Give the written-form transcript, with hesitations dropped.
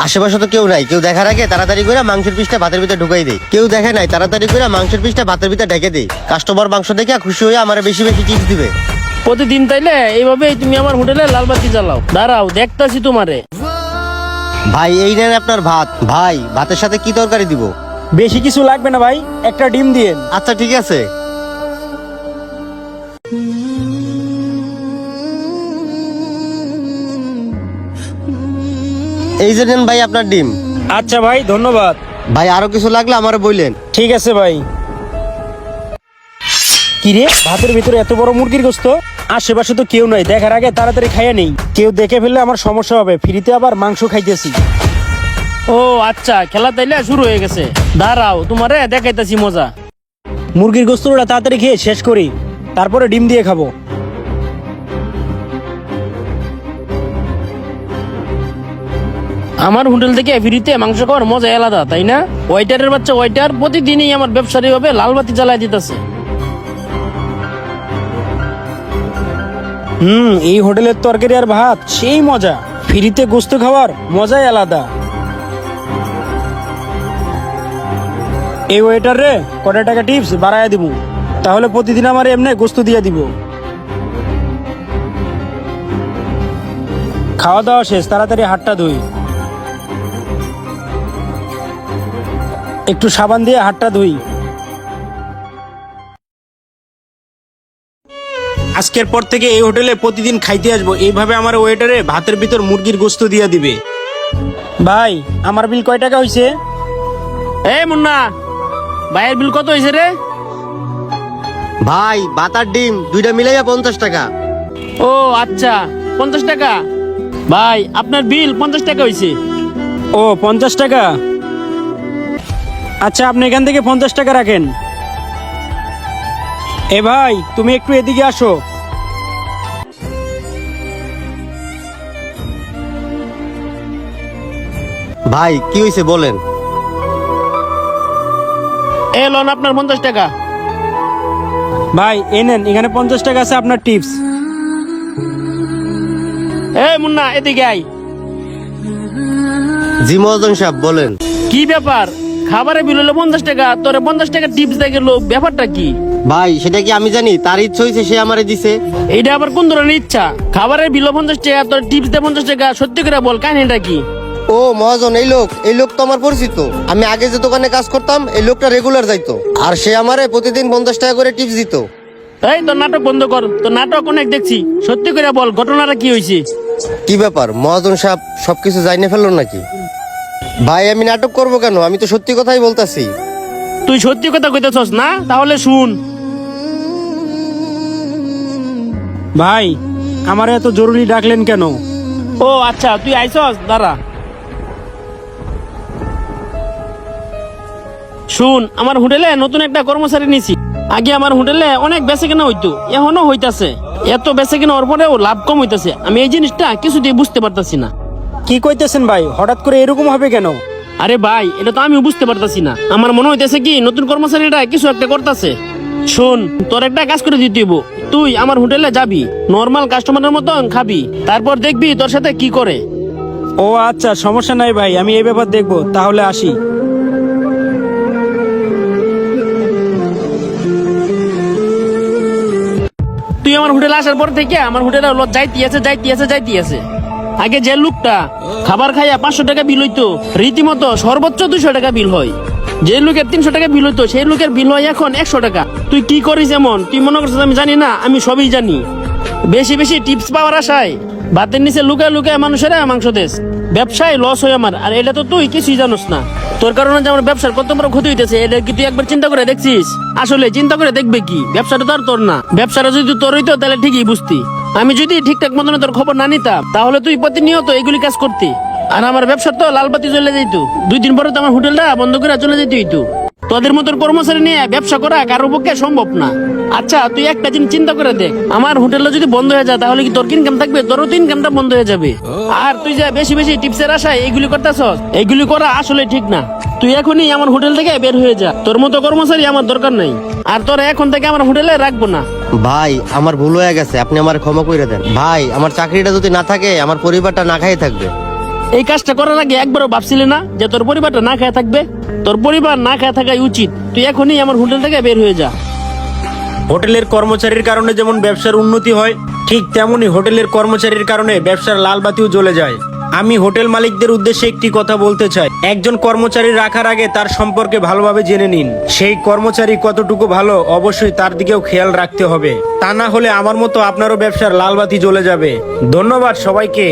আশেপাশে তো কেউ নাই, কেউ দেখার আগে তাড়াতাড়ি করে মাংসের পিসটা ভাতের ভিতরে ঢুকাই দেয়। কেউ দেখে নাই, তাড়াতাড়ি করে মাংসের পিসটা ভাতের ভিতরে ঢেকে দেয়। কাস্টমার মাংস দেখে খুশি হয়ে আমার বেশি বেশি টিপস দিবে। প্রতিদিন তাইলে এইভাবেই তুমি আমার হোটেলে লালবাতি জ্বালাও। দাঁড়াও দেখতাছি তোমারে। ভাই এই নেন আপনার ভাত। ভাই ভাতের সাথে কি তরকারি দিব? বেশি কিছু লাগবে না ভাই, একটা ডিম দিয়েন। আচ্ছা ঠিক আছে। এই যে নেন ভাই আপনার ডিম। আচ্ছা ভাই, ধন্যবাদ। ভাই আরো কিছু লাগলে আমারে বললেন। ঠিক আছে ভাই। কিরে, ভাতের ভিতরে এত বড় মুরগির গোস্ত? আশেপাশে তো কেউ নাই, দেখার আগে তাড়াতাড়ি খাইয়া নেই। কেউ দেখে ফেললে আমার সমস্যা হবে, ফ্রিতে আবার মাংস খাইতেছি। ও আচ্ছা, খেলা তাইলে শুরু হয়ে গেছে। দাঁড়াও তোমারে দেখাইতাছি মজা। মুরগির গোস্তটা তাড়াতাড়ি খেয়ে শেষ করি, তারপরে ডিম দিয়ে খাবো। আমার হোটেল থেকে ফ্রিতে মাংস খাওয়ার মজা আলাদা, তাই না? ওয়েটারের বাচ্চা ওয়েটার প্রতিদিনই আমার ব্যবসায়ী ভাবে লালবাতি জ্বালাই দিতেছে। এই হোটেলের তরকারি আর ভাত সেই মজা। ফ্রিতে গোস্ত খাওয়ার মজাই আলাদা। এই ওয়েটার রে কটা টাকা টিপস বাড়াইয়া দিব, তাহলে প্রতিদিন আমার এমনি গোস্ত দিয়ে দিব। খাওয়া দাওয়া শেষ, তাড়াতাড়ি হাতটা ধুই। একটু সাবান দিয়ে হাতটা ধুই। আজকের পর থেকে এই হোটেলে প্রতিদিন খাইতে আসবো। এইভাবে আমার ওয়েটারে ভাতের ভিতর মুরগির গোস্ত দিয়ে দিবে। ভাই আমার বিল কয় টাকা হয়েছে? এই মুন্না, ভাইয়ের বিল কত হয়েছে রে? ভাই ভাত আর ডিম দুইটা মিলাইয়া 50 টাকা। ও আচ্ছা, 50 টাকা। ভাই আপনার বিল 50 টাকা হয়েছে। ও 50 টাকা। আচ্ছা আপনি এখান থেকে 50 টাকা রাখেন। এ ভাই তুমি একটু এদিকে আসো। ভাই কি হয়েছে বলেন। এ লোন আপনার 50 টাকা। ভাই এই নেন, এখানে 50 টাকা আছে আপনার টিপস। এ মুন্না এদিকে আই। জি মহাজন সাহেব বলেন। কি ব্যাপার? খাবারের বিল হলো 50 টাকা, তোরে 50 টাকা টিপস দিয়ে গেল, ব্যাপারটা কি? ভাই সেটা কি আমি জানি? তার ইচ্ছা হয়েছে, সে আমারে দিছে। এইটা আবার কোন ধরনের ইচ্ছা? খাবারের বিল 50 টাকা, তোর টিপস দিয়ে 50 টাকা। সত্যি করে বল, কাহিনীটা কি? ও মহাজন, এই লোক তো আমার পরিচিত। আমি আগে যে দোকানে কাজ করতাম এই লোকটা রেগুলার যাইতো, আর সে আমারে প্রতিদিন 50 টাকা করে টিপস দিত। এই তোর নাটক বন্ধ কর, তোর নাটক অনেক দেখছি। সত্যি করে বল, ঘটনাটা কি হয়েছে? কি ব্যাপার মহাজন সাহেব, সবকিছু জানিয়ে ফেললো নাকি? ভাই আমি নাটক করবো কেন? আমি তো সত্যি কথাই বলতাছি। তুই সত্যি কথা কইতেছস না? তাহলে শুন। ভাই আমার এত জরুরি ডাকলেন কেন? ও আচ্ছা, তুই আইসস, দাঁড়া। শুন, আমার হোটেলে নতুন একটা কর্মচারী নিছি। আগে আমার হোটেলে অনেক বেচে কেনা হইতো, এখনো হইতাছে। এত বেচে কেনা ওর পরেও লাভ কম হইতাছে। আমি এই জিনিসটা কিছুতেই বুঝতে পারতাছি না। কি কইতেছেন ভাই, হঠাৎ করে এরকম হবে কেন? আরে ভাই, এটা তো আমিও বুঝতে পারতাছি না। আমার মনে হইতেছে কি নতুন কর্মচারীটা কিছু একটা করতেছে। শোন, তোর একটা কাজ করে দিতে হইব। তুই আমার হোটেলে যাবি, নর্মাল কাস্টমারের মতন খাবি, তারপর দেখবি তোর সাথে কি করে। ও আচ্ছা, সমস্যা নাই ভাই, আমি এই ব্যাপার দেখবো। তাহলে আসি। তুই আমার হোটেলে আসার পর থেকে আমার হোটেলে যাইতে আছে। আগে যে লোকটা খাবার খাইয়া 500 টাকা বিল হইতো, রীতিমতো সর্বোচ্চ 200 টাকা বিল হয়। যে লোকের 300 টাকা বিল হইতো, সেই লোকের বিল হয় এখন 100 টাকা। তুই কি করিস এমন? তুই মনে করছিস আমি জানি না? আমি সবই জানি। বেশি বেশি টিপস পাওয়ার আশায় ভাতের নিচে লুকায় লুকায় মানুষেরা মাংস দেশ। ব্যবসায় লস হয় আমার, আর এটা তো তুই কিছুই জানোস না। তোর কারণে যে আমার ব্যবসার কত বড় ক্ষতি হইতেছে, এটা কি তুই একবার চিন্তা করে দেখছিস? আসলে চিন্তা করে দেখবে কি, ব্যবসাটা তো আর তোর না। ব্যবসাটা যদি তোর হইতো তাহলে ঠিকই বুঝতি। আমি যদি ঠিকঠাক মতন তোর খবর না নিতাম, তাহলে তুই প্রতিনিয়ত এগুলি কাজ করতি, আর আমার ব্যবসা তো লালবাতি জ্বলে যেত। 2 দিন পরে তো আমার হোটেলটা বন্ধ করে চলে যেতে হইতো। তোদের মতন কর্মচারী নিয়ে ব্যবসা করা কারোর পক্ষে সম্ভব না। আচ্ছা তুই একটা জিনিস চিন্তা করে দেখ, আমার হোটেলটা যদি বন্ধ হয়ে যায় তাহলে কি তোর ইনকাম থাকবে? তোরও তো ইনকামটা বন্ধ হয়ে যাবে। আর তুই যা বেশি বেশি টিপসের আশায় এইগুলি করতেছস, এইগুলি করা আসলে ঠিক না। তুই এখনই আমার হোটেল থেকে বের হয়ে যা। তোর মতো কর্মচারী আমার দরকার নাই, আর তোর এখন থেকে আমার হোটেলে রাখবো না। ভাই আমার ভুল হয়ে গেছে, আপনি আমার ক্ষমা করে দেন। ভাই আমার চাকরিটা যদি না থাকে আমার পরিবারটা না খাই থাকবে। এই কাজটা করার আগে একবারও ভাবছিলি না যে তোর পরিবারটা না খেয়ে থাকবে? তোর পরিবার না খেয়ে থাকাই উচিত। তুই এখনই আমার হোটেল থেকে বের হয়ে যা। হোটেলের কর্মচারীর কারণে যেমন ব্যবসার উন্নতি হয়, ঠিক তেমনি হোটেলের কর্মচারীর কারণে ব্যবসার লাল বাতিও জ্বলে যায়। আমি হোটেল মালিকদের উদ্দেশ্যে একটি কথা বলতে চাই, একজন কর্মচারী রাখার আগে তার সম্পর্কে ভালোভাবে জেনে নিন। সেই কর্মচারী কতটুকু ভালো অবশ্যই তার দিকেও খেয়াল রাখতে হবে, তা না হলে আমার মতো আপনারও ব্যবসার লাল বাতি জ্বলে যাবে। ধন্যবাদ সবাইকে।